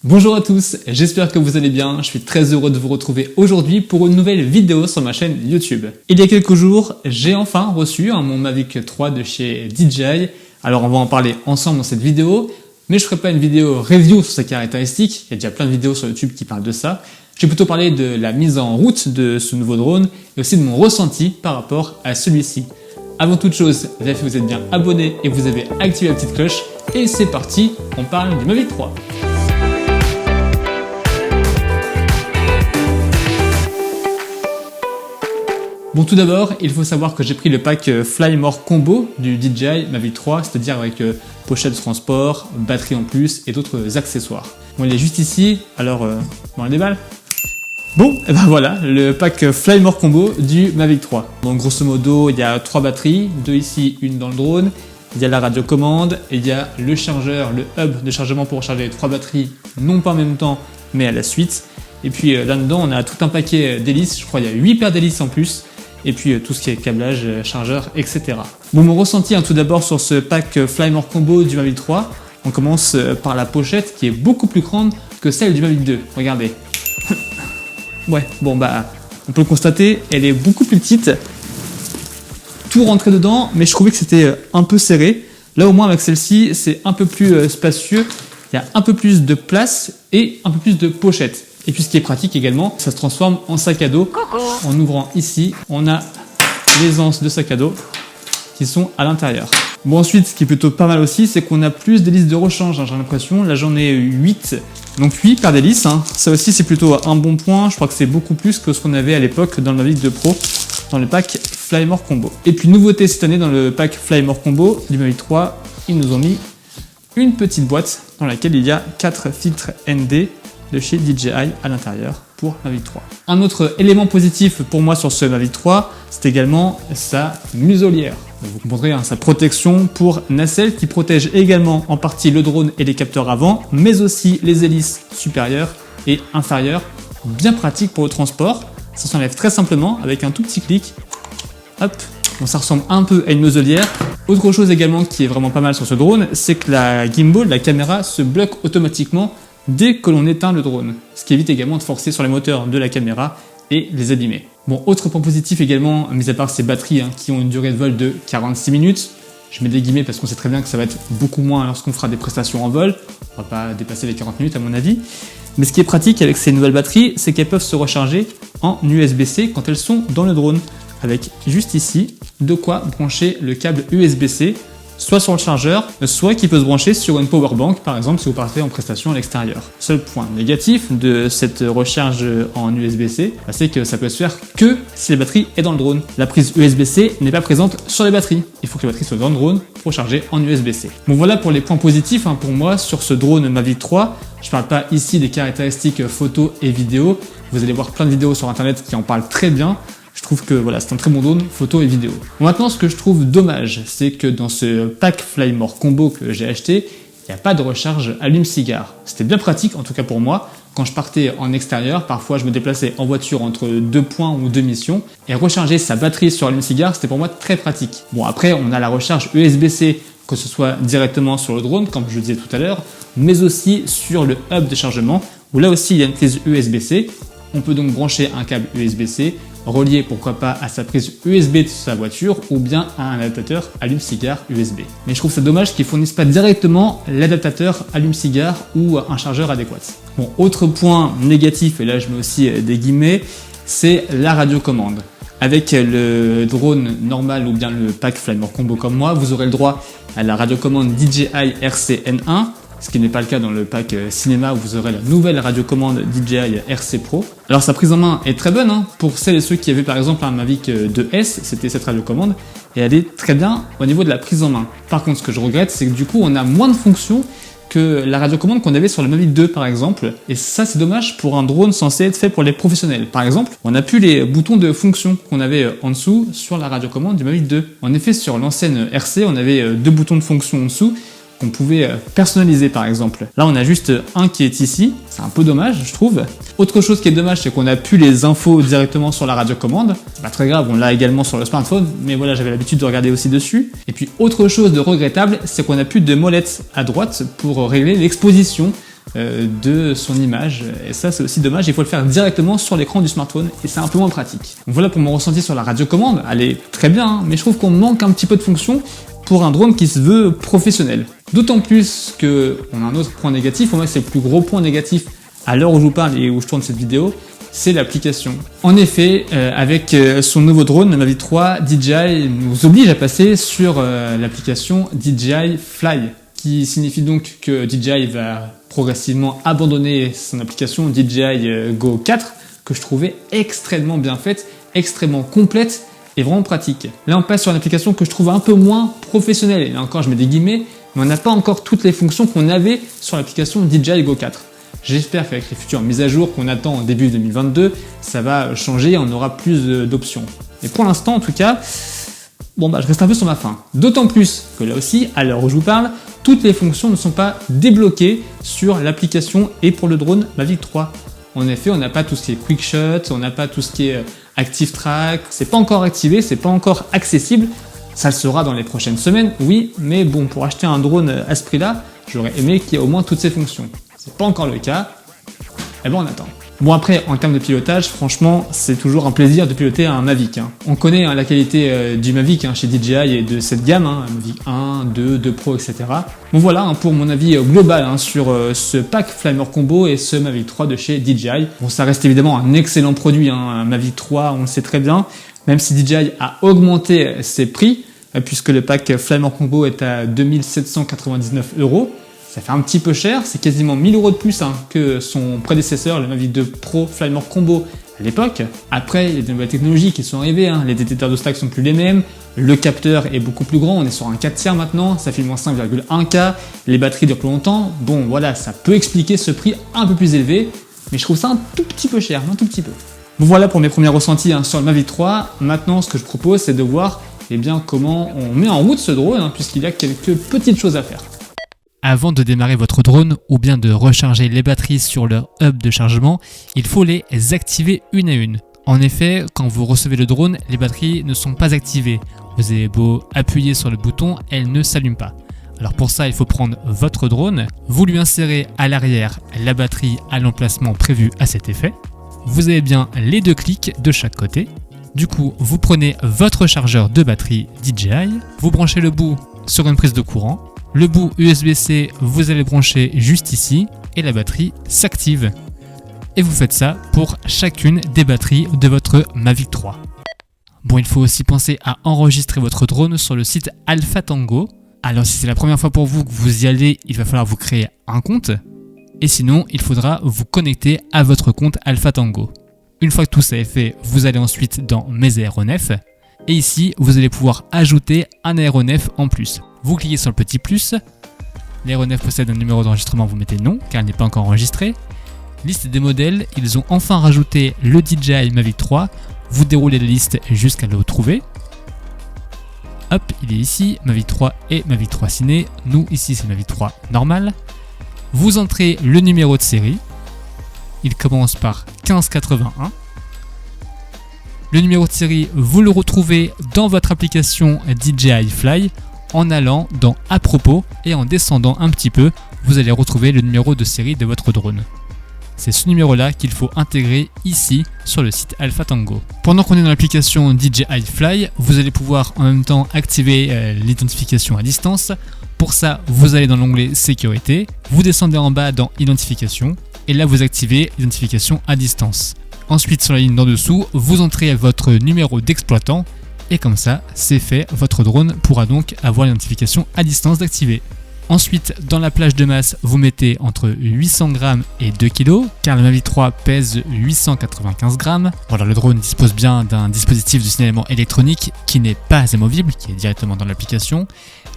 Bonjour à tous, j'espère que vous allez bien, je suis très heureux de vous retrouver aujourd'hui pour une nouvelle vidéo sur ma chaîne YouTube. Il y a quelques jours, j'ai enfin reçu mon Mavic 3 de chez DJI. Alors on va en parler ensemble dans cette vidéo, mais je ne ferai pas une vidéo review sur ses caractéristiques, il y a déjà plein de vidéos sur YouTube qui parlent de ça. Je vais plutôt parler de la mise en route de ce nouveau drone et aussi de mon ressenti par rapport à celui-ci. Avant toute chose, vérifiez que vous êtes bien abonné et que vous avez activé la petite cloche. Et c'est parti, on parle du Mavic 3. Bon, tout d'abord, il faut savoir que j'ai pris le pack Fly More Combo du DJI Mavic 3, c'est-à-dire avec pochette de transport, batterie en plus et d'autres accessoires. Bon, il est juste ici, alors on le déballe. Bon, et ben voilà, le pack Fly More Combo du Mavic 3. Donc grosso modo, il y a 3 batteries, 2 ici, une dans le drone. Il y a la radiocommande, et il y a le chargeur, le hub de chargement pour recharger les 3 batteries, non pas en même temps, mais à la suite. Et puis là-dedans, on a tout un paquet d'hélices, je crois qu'il y a 8 paires d'hélices en plus. Et puis tout ce qui est câblage, chargeur, etc. Bon, mon ressenti tout d'abord sur ce pack Fly More Combo du Mavic 3. On commence par la pochette qui est beaucoup plus grande que celle du Mavic 2. Regardez. Ouais, bon bah, on peut le constater, elle est beaucoup plus petite. Tout rentrait dedans, mais je trouvais que c'était un peu serré. Là au moins avec celle-ci, c'est un peu plus spacieux. Il y a un peu plus de place et un peu plus de pochette. Et puis ce qui est pratique également, ça se transforme en sac à dos. En ouvrant ici, on a les anses de sac à dos qui sont à l'intérieur. Bon, ensuite, ce qui est plutôt pas mal aussi, c'est qu'on a plus d'hélices de rechange, j'ai l'impression. Là, j'en ai 8. Donc 8 paires d'hélices. Ça aussi, c'est plutôt un bon point. Je crois que c'est beaucoup plus que ce qu'on avait à l'époque dans le Mavic 2 Pro, dans le pack Fly More Combo. Et puis, nouveauté cette année, dans le pack Fly More Combo du Mavic 3, ils nous ont mis une petite boîte dans laquelle il y a 4 filtres ND de chez DJI à l'intérieur pour Mavic 3. Un autre élément positif pour moi sur ce Mavic 3, c'est également sa muselière. Vous comprendrez, sa protection pour nacelle qui protège également en partie le drone et les capteurs avant, mais aussi les hélices supérieures et inférieures. Bien pratique pour le transport. Ça s'enlève très simplement avec un tout petit clic. Hop, bon, ça ressemble un peu à une muselière. Autre chose également qui est vraiment pas mal sur ce drone, c'est que la gimbal, la caméra, se bloque automatiquement dès que l'on éteint le drone, ce qui évite également de forcer sur les moteurs de la caméra et les abîmer. Bon, autre point positif également, mis à part ces batteries qui ont une durée de vol de 46 minutes, je mets des guillemets parce qu'on sait très bien que ça va être beaucoup moins lorsqu'on fera des prestations en vol, on va pas dépasser les 40 minutes à mon avis, mais ce qui est pratique avec ces nouvelles batteries, c'est qu'elles peuvent se recharger en USB-C quand elles sont dans le drone, avec juste ici de quoi brancher le câble USB-C, soit sur le chargeur, soit qui peut se brancher sur une powerbank, par exemple si vous partez en prestation à l'extérieur. Seul point négatif de cette recharge en USB-C, c'est que ça peut se faire que si la batterie est dans le drone. La prise USB-C n'est pas présente sur les batteries. Il faut que la batterie soit dans le drone pour charger en USB-C. Bon, voilà pour les points positifs pour moi sur ce drone Mavic 3. Je ne parle pas ici des caractéristiques photo et vidéo. Vous allez voir plein de vidéos sur internet qui en parlent très bien. Je trouve que voilà, c'est un très bon drone, photo et vidéo. Bon, maintenant, ce que je trouve dommage, c'est que dans ce pack Fly More Combo que j'ai acheté, il n'y a pas de recharge allume-cigare. C'était bien pratique, en tout cas pour moi. Quand je partais en extérieur, parfois je me déplaçais en voiture entre 2 points ou 2 missions, et recharger sa batterie sur allume-cigare, c'était pour moi très pratique. Bon, après, on a la recharge USB-C, que ce soit directement sur le drone, comme je le disais tout à l'heure, mais aussi sur le hub de chargement, où là aussi il y a une prise USB-C. On peut donc brancher un câble USB-C, relié pourquoi pas à sa prise USB de sa voiture ou bien à un adaptateur allume-cigare USB. Mais je trouve ça dommage qu'ils fournissent pas directement l'adaptateur allume-cigare ou un chargeur adéquat. Bon, autre point négatif, et là je mets aussi des guillemets, c'est la radiocommande. Avec le drone normal ou bien le pack Fly More Combo comme moi, vous aurez le droit à la radiocommande DJI RC-N1, ce qui n'est pas le cas dans le pack cinéma où vous aurez la nouvelle radiocommande DJI RC Pro. Alors sa prise en main est très bonne, pour celles et ceux qui avaient par exemple un Mavic 2S, c'était cette radiocommande, et elle est très bien au niveau de la prise en main. Par contre, ce que je regrette, c'est que du coup on a moins de fonctions que la radiocommande qu'on avait sur le Mavic 2 par exemple, et ça c'est dommage pour un drone censé être fait pour les professionnels. Par exemple, on n'a plus les boutons de fonction qu'on avait en dessous sur la radiocommande du Mavic 2. En effet, sur l'ancienne RC, on avait 2 boutons de fonction en dessous, qu'on pouvait personnaliser par exemple. Là on a juste un qui est ici, c'est un peu dommage je trouve. Autre chose qui est dommage, c'est qu'on n'a plus les infos directement sur la radiocommande. C'est pas très grave, on l'a également sur le smartphone, mais voilà, j'avais l'habitude de regarder aussi dessus. Et puis autre chose de regrettable, c'est qu'on n'a plus de molette à droite pour régler l'exposition de son image. Et ça, c'est aussi dommage, il faut le faire directement sur l'écran du smartphone et c'est un peu moins pratique. Donc voilà pour mon ressenti sur la radiocommande. Elle est très bien, hein, mais je trouve qu'on manque un petit peu de fonction pour un drone qui se veut professionnel. D'autant plus qu'on a un autre point négatif, pour moi c'est le plus gros point négatif à l'heure où je vous parle et où je tourne cette vidéo, c'est l'application. En effet, avec son nouveau drone Mavic 3, DJI nous oblige à passer sur l'application DJI Fly, qui signifie donc que DJI va progressivement abandonner son application DJI Go 4, que je trouvais extrêmement bien faite, extrêmement complète et vraiment pratique. Là, on passe sur une application que je trouve un peu moins professionnelle. Et là encore, je mets des guillemets, mais on n'a pas encore toutes les fonctions qu'on avait sur l'application DJI Go 4. J'espère qu'avec les futures mises à jour qu'on attend en début 2022, ça va changer et on aura plus d'options. Et pour l'instant, en tout cas, je reste un peu sur ma faim. D'autant plus que là aussi, à l'heure où je vous parle, toutes les fonctions ne sont pas débloquées sur l'application et pour le drone Mavic 3. En effet, on n'a pas tout ce qui est quick shot, on n'a pas tout ce qui est active track, c'est pas encore activé, c'est pas encore accessible. Ça le sera dans les prochaines semaines, oui, mais bon, pour acheter un drone à ce prix-là, j'aurais aimé qu'il y ait au moins toutes ces fonctions. C'est pas encore le cas, et on attend. Bon après, en termes de pilotage, franchement, c'est toujours un plaisir de piloter un Mavic. On connaît la qualité du Mavic chez DJI et de cette gamme, Mavic 1, 2, 2 Pro, etc. Bon voilà pour mon avis global sur ce pack Flymore Combo et ce Mavic 3 de chez DJI. Bon, ça reste évidemment un excellent produit, un Mavic 3, on le sait très bien, même si DJI a augmenté ses prix, puisque le pack Flymore Combo est à 2799 €. Ça fait un petit peu cher, c'est quasiment 1000 € de plus que son prédécesseur, le Mavic 2 Pro Flymore Combo à l'époque. Après, il y a des nouvelles technologies qui sont arrivées, les détecteurs de stack sont plus les mêmes, le capteur est beaucoup plus grand, on est sur un 4 tiers maintenant, ça filme en 5,1K, les batteries durent plus longtemps. Bon voilà, ça peut expliquer ce prix un peu plus élevé, mais je trouve ça un tout petit peu cher, un tout petit peu. Bon voilà pour mes premiers ressentis sur le Mavic 3. Maintenant, ce que je propose, c'est de voir comment on met en route ce drone, puisqu'il y a quelques petites choses à faire. Avant de démarrer votre drone ou bien de recharger les batteries sur leur hub de chargement, il faut les activer une à une. En effet, quand vous recevez le drone, les batteries ne sont pas activées. Vous avez beau appuyer sur le bouton, elles ne s'allument pas. Alors pour ça, il faut prendre votre drone, vous lui insérez à l'arrière la batterie à l'emplacement prévu à cet effet. Vous avez bien les deux clics de chaque côté. Du coup, vous prenez votre chargeur de batterie DJI, vous branchez le bout sur une prise de courant. Le bout USB-C, vous allez brancher juste ici et la batterie s'active. Et vous faites ça pour chacune des batteries de votre Mavic 3. Bon, il faut aussi penser à enregistrer votre drone sur le site AlphaTango. Alors si c'est la première fois pour vous que vous y allez, il va falloir vous créer un compte. Et sinon, il faudra vous connecter à votre compte AlphaTango. Une fois que tout ça est fait, vous allez ensuite dans Mes aéronefs. Et ici, vous allez pouvoir ajouter un aéronef en plus. Vous cliquez sur le petit plus. L'aéronef possède un numéro d'enregistrement, vous mettez non, car il n'est pas encore enregistré. Liste des modèles, ils ont enfin rajouté le DJI Mavic 3. Vous déroulez la liste jusqu'à le trouver. Hop, il est ici, Mavic 3 et Mavic 3 Ciné. Nous, ici, c'est Mavic 3 normal. Vous entrez le numéro de série. Il commence par 1581. Le numéro de série, vous le retrouvez dans votre application DJI Fly en allant dans À propos et en descendant un petit peu, vous allez retrouver le numéro de série de votre drone. C'est ce numéro-là qu'il faut intégrer ici sur le site AlphaTango. Pendant qu'on est dans l'application DJI Fly, vous allez pouvoir en même temps activer l'identification à distance. Pour ça, vous allez dans l'onglet Sécurité, vous descendez en bas dans Identification et là vous activez l'identification à distance. Ensuite, sur la ligne d'en dessous, vous entrez votre numéro d'exploitant et comme ça, c'est fait, votre drone pourra donc avoir l'identification à distance d'activer. Ensuite, dans la plage de masse, vous mettez entre 800 grammes et 2 kg, car le Mavic 3 pèse 895 grammes. Voilà, le drone dispose bien d'un dispositif de signalement électronique qui n'est pas amovible, qui est directement dans l'application.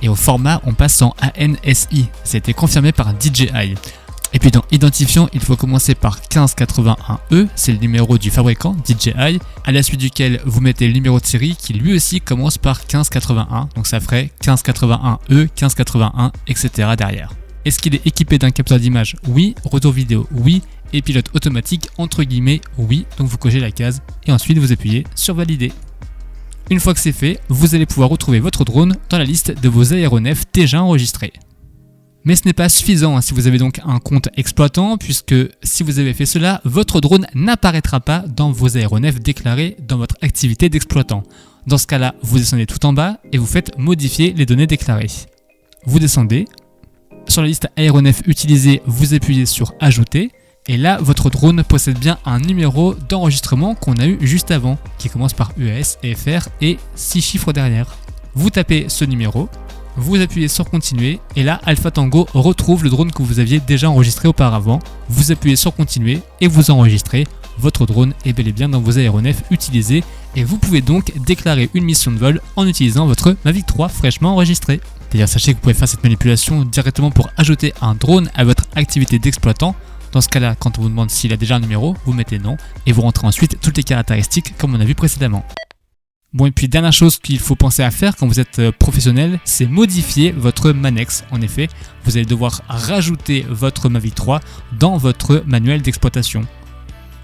Et au format, on passe en ANSI. Ça a été confirmé par DJI. Et puis dans Identifiant, il faut commencer par 1581E, c'est le numéro du fabricant DJI, à la suite duquel vous mettez le numéro de série qui lui aussi commence par 1581, donc ça ferait 1581E, 1581, etc. derrière. Est-ce qu'il est équipé d'un capteur d'image? Oui. Retour vidéo? Oui. Et pilote automatique? Entre guillemets, oui. Donc vous cochez la case et ensuite vous appuyez sur valider. Une fois que c'est fait, vous allez pouvoir retrouver votre drone dans la liste de vos aéronefs déjà enregistrés. Mais ce n'est pas suffisant si vous avez donc un compte exploitant, puisque si vous avez fait cela, votre drone n'apparaîtra pas dans vos aéronefs déclarés dans votre activité d'exploitant. Dans ce cas-là, vous descendez tout en bas et vous faites modifier les données déclarées. Vous descendez, sur la liste aéronefs utilisés, vous appuyez sur ajouter, et là, votre drone possède bien un numéro d'enregistrement qu'on a eu juste avant, qui commence par UAS, FR et 6 chiffres derrière. Vous tapez ce numéro, vous appuyez sur continuer et là Alpha Tango retrouve le drone que vous aviez déjà enregistré auparavant. Vous appuyez sur continuer et vous enregistrez. Votre drone est bel et bien dans vos aéronefs utilisés et vous pouvez donc déclarer une mission de vol en utilisant votre Mavic 3 fraîchement enregistré. D'ailleurs, sachez que vous pouvez faire cette manipulation directement pour ajouter un drone à votre activité d'exploitant. Dans ce cas-là, quand on vous demande s'il a déjà un numéro, vous mettez non et vous rentrez ensuite toutes les caractéristiques comme on a vu précédemment. Bon, et puis dernière chose qu'il faut penser à faire quand vous êtes professionnel, c'est modifier votre Manex. En effet, vous allez devoir rajouter votre Mavic 3 dans votre manuel d'exploitation.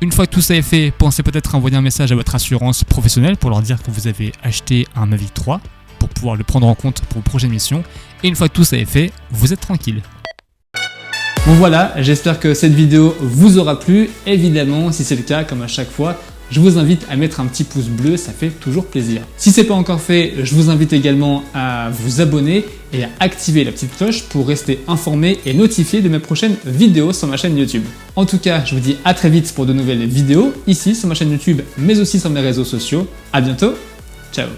Une fois que tout ça est fait, pensez peut-être à envoyer un message à votre assurance professionnelle pour leur dire que vous avez acheté un Mavic 3 pour pouvoir le prendre en compte pour vos prochaines missions. Et une fois que tout ça est fait, vous êtes tranquille. Bon voilà, j'espère que cette vidéo vous aura plu. Évidemment, si c'est le cas, comme à chaque fois, je vous invite à mettre un petit pouce bleu, ça fait toujours plaisir. Si ce n'est pas encore fait, je vous invite également à vous abonner et à activer la petite cloche pour rester informé et notifié de mes prochaines vidéos sur ma chaîne YouTube. En tout cas, je vous dis à très vite pour de nouvelles vidéos, ici sur ma chaîne YouTube, mais aussi sur mes réseaux sociaux. À bientôt, ciao!